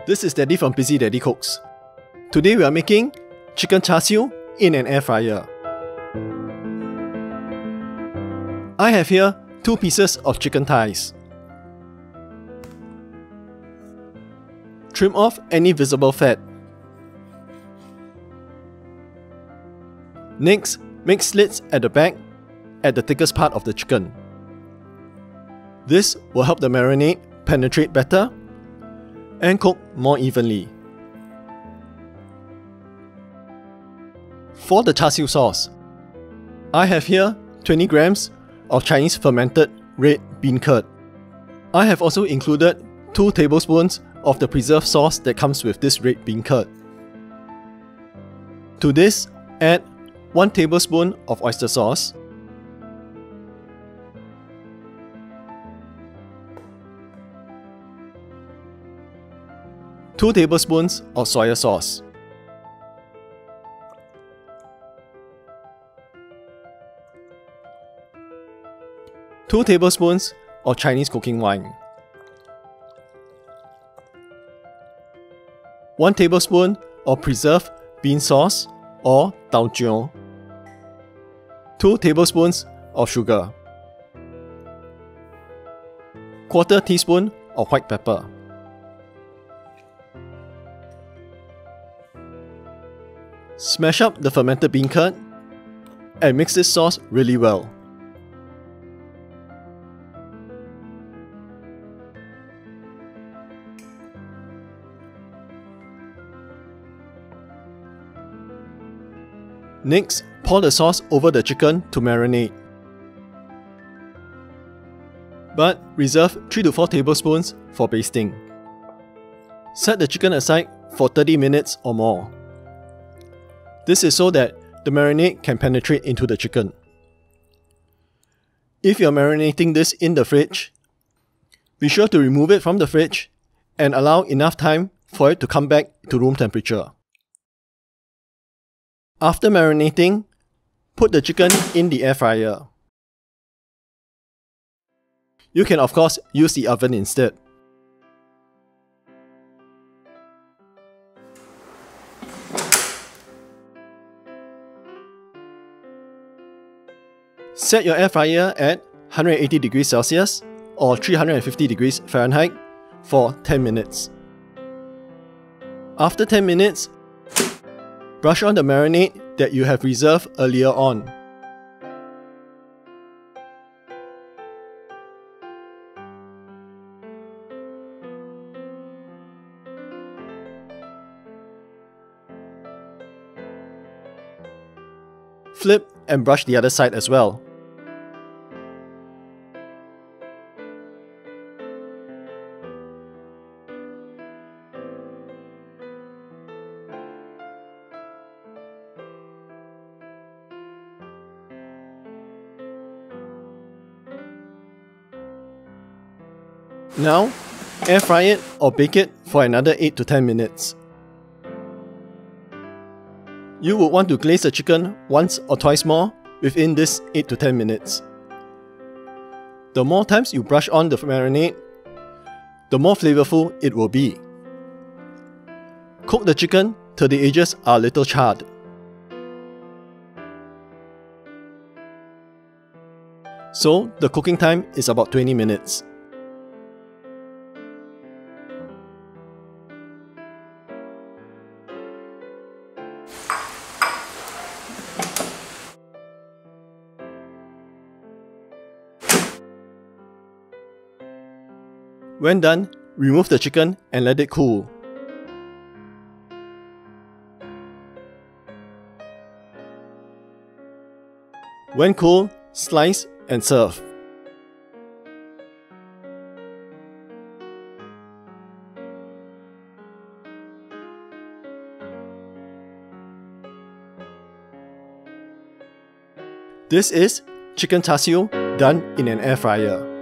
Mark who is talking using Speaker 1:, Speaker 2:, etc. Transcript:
Speaker 1: This is Daddy from Busy Daddy Cooks. Today we are making chicken char siu in an air fryer. I have here 2 pieces of chicken thighs. Trim off any visible fat. Next, make slits at the back at the thickest part of the chicken. This will help the marinade penetrate better and cook more evenly. For the char siu sauce, I have here 20 grams of Chinese fermented red bean curd. I have also included 2 tablespoons of the preserved sauce that comes with this red bean curd. To this, add 1 tablespoon of oyster sauce, 2 tablespoons of soy sauce, 2 tablespoons of Chinese cooking wine, 1 tablespoon of preserved bean sauce or taucheo, 2 tablespoons of sugar, 1/4 teaspoon of white pepper. Smash up the fermented bean curd and mix this sauce really well. Next, pour the sauce over the chicken to marinate. But reserve 3 to 4 tablespoons for basting. Set the chicken aside for 30 minutes or more. This is so that the marinade can penetrate into the chicken. If you're marinating this in the fridge, be sure to remove it from the fridge and allow enough time for it to come back to room temperature. After marinating, put the chicken in the air fryer. You can of course use the oven instead. Set your air fryer at 180 degrees Celsius or 350 degrees Fahrenheit for 10 minutes. After 10 minutes, brush on the marinade that you have reserved earlier on. Flip and brush the other side as well. Now, air fry it or bake it for another 8 to 10 minutes. You would want to glaze the chicken once or twice more within this 8 to 10 minutes. The more times you brush on the marinade, the more flavorful it will be. Cook the chicken till the edges are a little charred. So, the cooking time is about 20 minutes. When done, remove the chicken and let it cool. When cool, slice and serve. This is chicken char siu done in an air fryer.